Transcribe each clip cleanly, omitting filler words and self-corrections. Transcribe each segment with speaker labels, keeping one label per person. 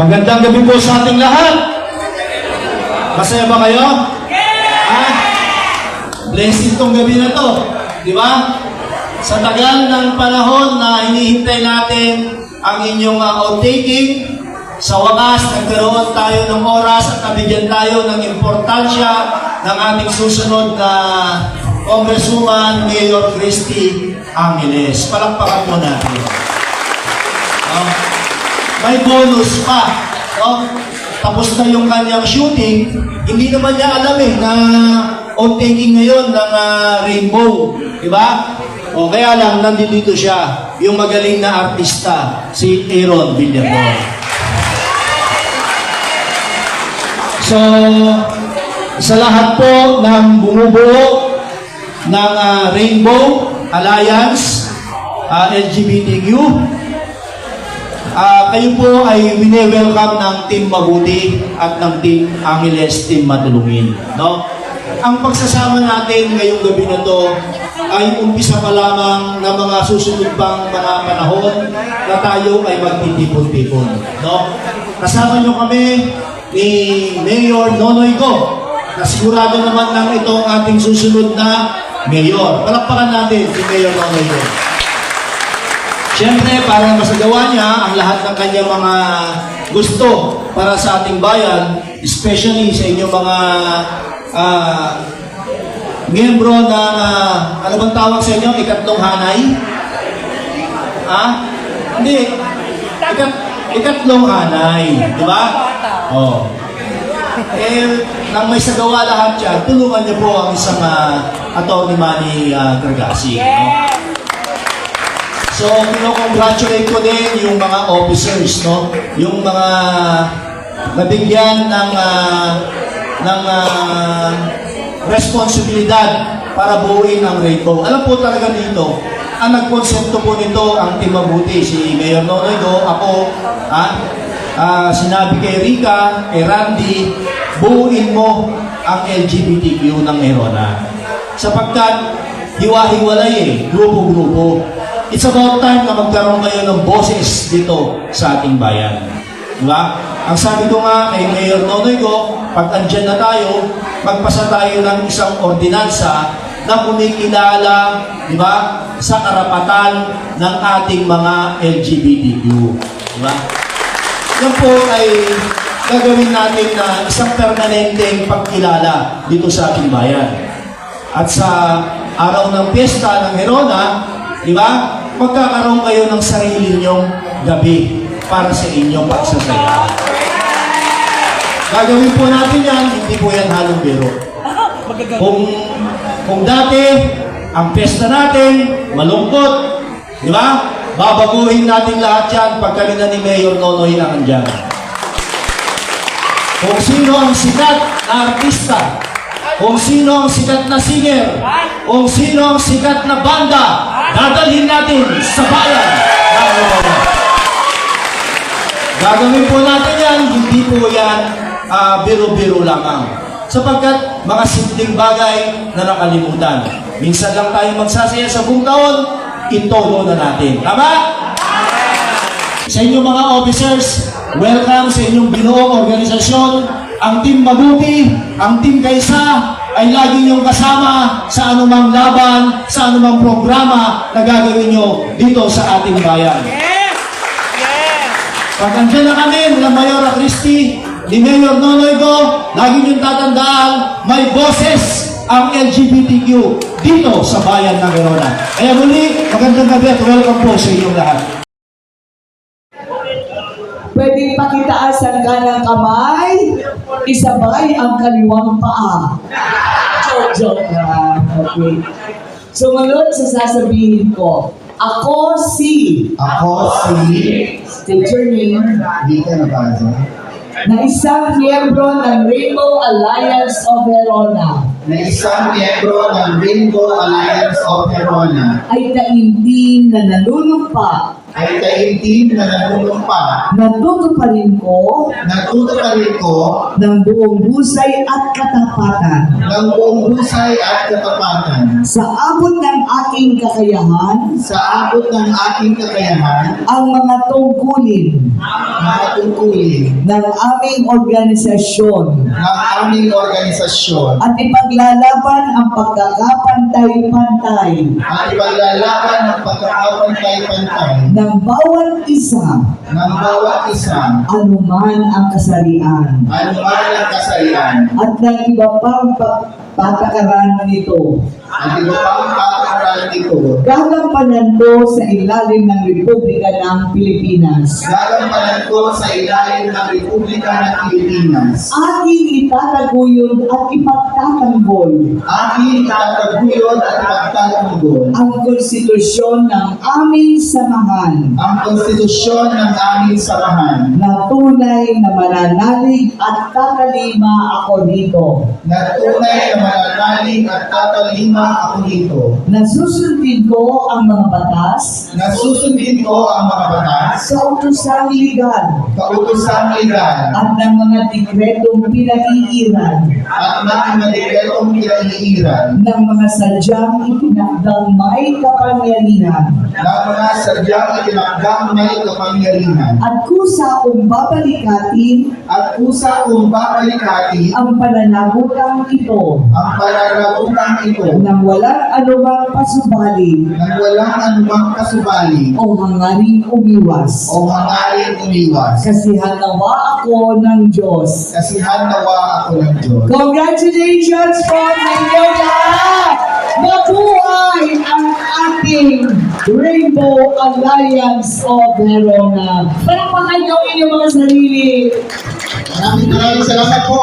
Speaker 1: Magandang gabi po sa ating lahat. Masaya ba kayo? Ah, blessing tong gabi na to. Di ba? Sa tagal ng panahon na hinihintay natin ang inyong outtaking, sa wakas, nagkaroon tayo ng oras at nabigyan tayo ng importansya ng ating susunod na Congresswoman Mayor Christy Angeles. Palakpakan po natin. May bonus pa. Tapos na yung kanyang shooting, hindi naman niya alam na outtaking ngayon ng Rainbow. Diba? O kaya lang, nandito siya, yung magaling na artista, si Aaron Villarreal. So, sa lahat po ng bumubuo ng Rainbow Alliance, LGBTQ, kayo po ay wini-welcome ng Team Mabuti at ng Team Angeles, Team Matulungin. No? Ang pagsasama natin ngayong gabi na to ay umpisa pa lamang ng mga susunod pang mga panahon na tayo ay magtitipon-tipon. No? Kasama nyo kami ni Mayor Nonoy Go, na sigurado naman ng itong ating susunod na Mayor. Palakpakan natin si Mayor Nonoy Go. Siyempre, para masagawa niya ang lahat ng kanyang mga gusto para sa ating bayan, especially sa inyong mga miyembro ng, ano bang tawag sa inyo? Ikatlong hanay? Hindi. Ikatlong hanay. Di ba? Oh. Nang may sagawa lahat yan, tulungan niyo po ang isang Atty. Manny Gargasi. No? So, congratulate ko din yung mga officers, no? Yung mga nabigyan ng responsibilidad para buuin ang Rainbow. Alam po talaga dito, ang nagkonsepto po nito ang Team Mabuti, si Mayor Nonoy Go, ako, sinabi kay Rica, kay Randy, buuin mo ang LGBTQ ng Merona. Sapagkat hiwa-hiwalay grupo-grupo. It's about time na magkaroon kayo ng boses dito sa ating bayan. Diba? Ang sabi ko nga kay Mayor Nonoy Go, pag andyan na tayo, magpasa tayo ng isang ordinansa na kumikilala, diba, sa karapatan ng ating mga LGBTQ. Diba? Yan po ay gagawin natin na isang permanenteng pagkilala dito sa ating bayan. At sa araw ng piyesta ng Merona, diba, magkakaroon kayo ng sarili nyong gabi para sa inyong pagsasaya. Gagawin po natin yan, hindi po yan halong biro. Kung dati, ang pesta natin, malungkot, di ba? Babaguhin natin lahat yan pagka na ni Mayor Nonoy ang andyan. Kung sino ang sikat na artista, kung sino ang sikat na singer, kung sino ang sikat na banda, dadalhin natin sa bayan ng Merona. Gagawin po natin yan, hindi po yan biro-biro lamang. Sapagkat mga simpleng bagay na nakalimutan. Minsan lang tayo magsasaya sa buong taon, itodo na natin. Tama? Sa inyong mga officers, welcome sa inyong binuong organisasyon. Ang Team Mabuti, ang Team Kaysa, ay lagi niyong kasama sa anumang laban, sa anumang programa na gagawin niyo dito sa ating bayan. Pag andyan na kami nila Mayora Christy, ni Mayor Nonoy Go, lagi niyong tatandaan, may boses ang LGBTQ dito sa bayan ng Merona. Kaya muli, magandang gabi at welcome po sa inyong lahat.
Speaker 2: Pwedeng pakitaas ang kanang kamay, isabay ang kaliwang paa. Joke lang. Okay. Sumunod sa sasabihin ko, Ako si state your name,
Speaker 3: Rica Nabazo,
Speaker 2: na isang miyembro ng Rainbow Alliance of Merona,
Speaker 3: ng Rainbow Alliance of Merona,
Speaker 2: ay taimtim na nanunumpa
Speaker 3: ay taimtim na nanunumpa.
Speaker 2: Natutuparin ko
Speaker 3: Natutuparin ko
Speaker 2: ng buong husay at katapatan
Speaker 3: ng buong husay at katapatan
Speaker 2: sa abot ng aking kakayahan
Speaker 3: sa abot ng aking kakayahan
Speaker 2: ang mga tungkulin
Speaker 3: mga tungkulin
Speaker 2: ng aming organisasyon
Speaker 3: ng aming organisasyon
Speaker 2: at ipaglalaban ang pagkakapantay-pantay
Speaker 3: at ipaglalaban ng pagkakapantay-pantay
Speaker 2: ng bawat isa
Speaker 3: ng bawat isa
Speaker 2: anuman ang kasarian
Speaker 3: anuman ang kasarian
Speaker 2: at ng iba pang patakaran nito.
Speaker 3: at iba pang patakaran nito.
Speaker 2: Gagampanan ko sa ilalim ng Republika ng Pilipinas.
Speaker 3: Gagampanan ko sa ilalim ng Republika ng Pilipinas.
Speaker 2: Aking itataguyod at ipagtatanggol
Speaker 3: Aking itataguyod at ipagtatanggol
Speaker 2: ang konstitusyon ng aming samahan
Speaker 3: ang konstitusyon ng aming samahan
Speaker 2: na tunay na mananalig at tatalima ako dito.
Speaker 3: na tunay na mananalig at tatalima ako dito.
Speaker 2: Na susundin ko ang mga batas
Speaker 3: Na susundin ko ang mga batas,
Speaker 2: sa utosang legal
Speaker 3: kautosang legal,
Speaker 2: at ng mga dekretong pinag-iiran
Speaker 3: at mga dekretong pinaiiran
Speaker 2: ng mga sadyang itinakdang may kapangyarihan
Speaker 3: na mga sadyang itinakdang may kapangyarihan
Speaker 2: at kusa kong babalikatin
Speaker 3: at kusa kong babalikatin
Speaker 2: ang pananabutang ito
Speaker 3: ang pananabutang ito
Speaker 2: nang walang anumang pasubali
Speaker 3: nang walang anumang kasubali
Speaker 2: o hangaring umiwas.
Speaker 3: o hangaring umiwas.
Speaker 2: Kasihan nawa ako ng Diyos.
Speaker 3: Kasihan nawa ako ng Diyos.
Speaker 2: Congratulations po sa inyo lahat! Mabuhay ang ating Rainbow Alliance of Verona. Palakpakan niyo ang inyong mga sarili.
Speaker 3: Maraming salamat po.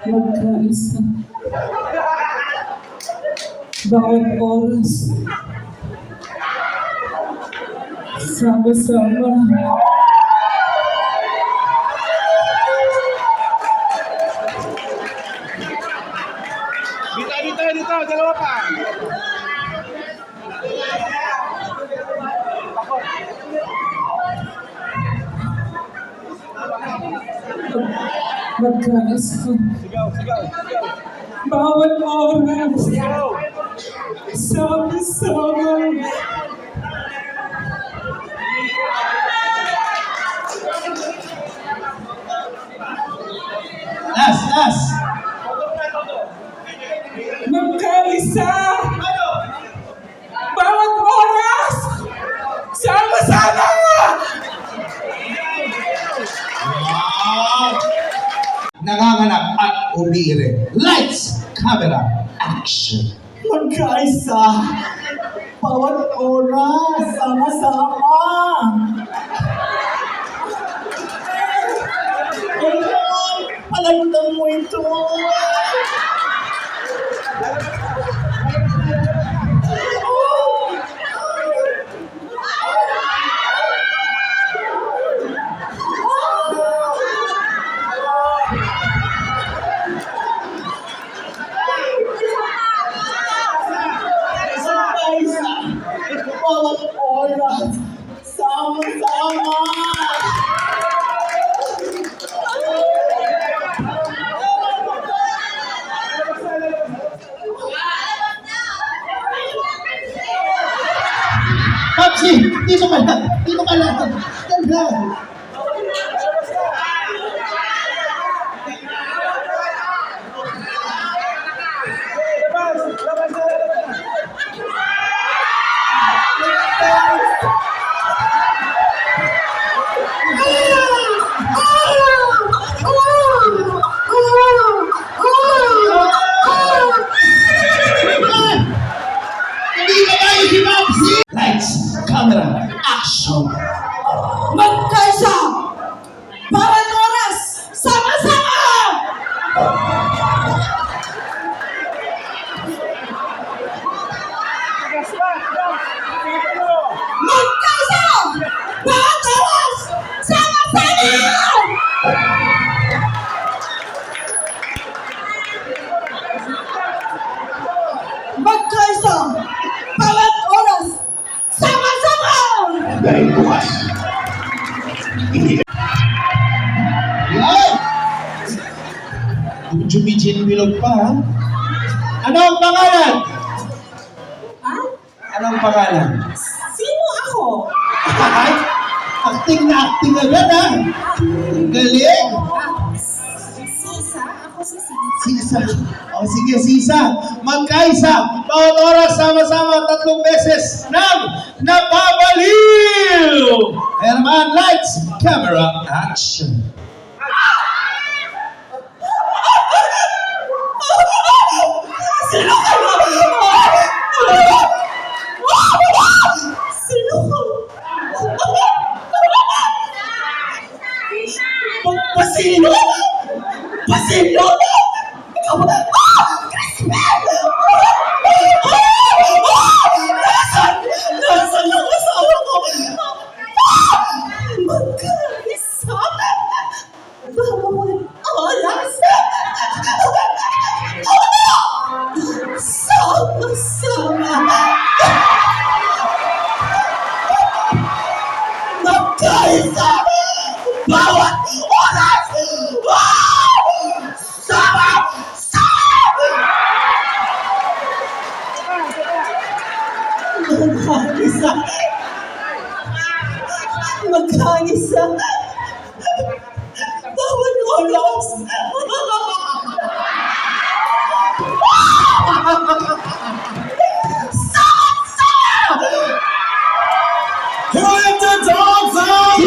Speaker 2: Magkaisa. Bawat oras. Sama-sama.
Speaker 4: Dito, dalawa pa.
Speaker 2: Magkaisa. Bawat oras. Sama-sama.
Speaker 1: Last.
Speaker 2: Magkaisa. Bawat oras. Sama-sama.
Speaker 1: Nanganganak at umiire. Lights, camera, action.
Speaker 2: Magkaisa. Bawat oras. Sama-sama. Ayun, palagdan mo ito. Magkaisa. Bawat oras. Sama-sama.
Speaker 1: Papsi, dito ka lang. Dito ka lang. Ganda. Hindi ka tayo si Papsi. Lights, camera, action.
Speaker 4: Dahil bukas, hindi
Speaker 1: Yan! Jumijin bilog pa, ha? Ano ang pangalan?
Speaker 5: Ha?
Speaker 1: Anong pangalan?
Speaker 5: Sino ako?
Speaker 1: Ay, acting na acting agad, ha? Ang galing!
Speaker 5: Sisa? Ako si Sisa.
Speaker 1: Sisa. O sige, Sisa. Magkaisa. Bawat oras sama-sama 3 beses ng napabaliw! Herman, lights, camera, action.
Speaker 5: Sino kayo? Sino ko? Pasino? Pasino? Ikaw ba? Crispin! Nasaan ang asawa ko? Magkaisa? Bawal oras? Sama-sama! Magkaisa! Bawat oras! Sama-sama! Magkaisa! Magkaisa! Bawat oras! Sama-sama!
Speaker 1: Who let the dogs out?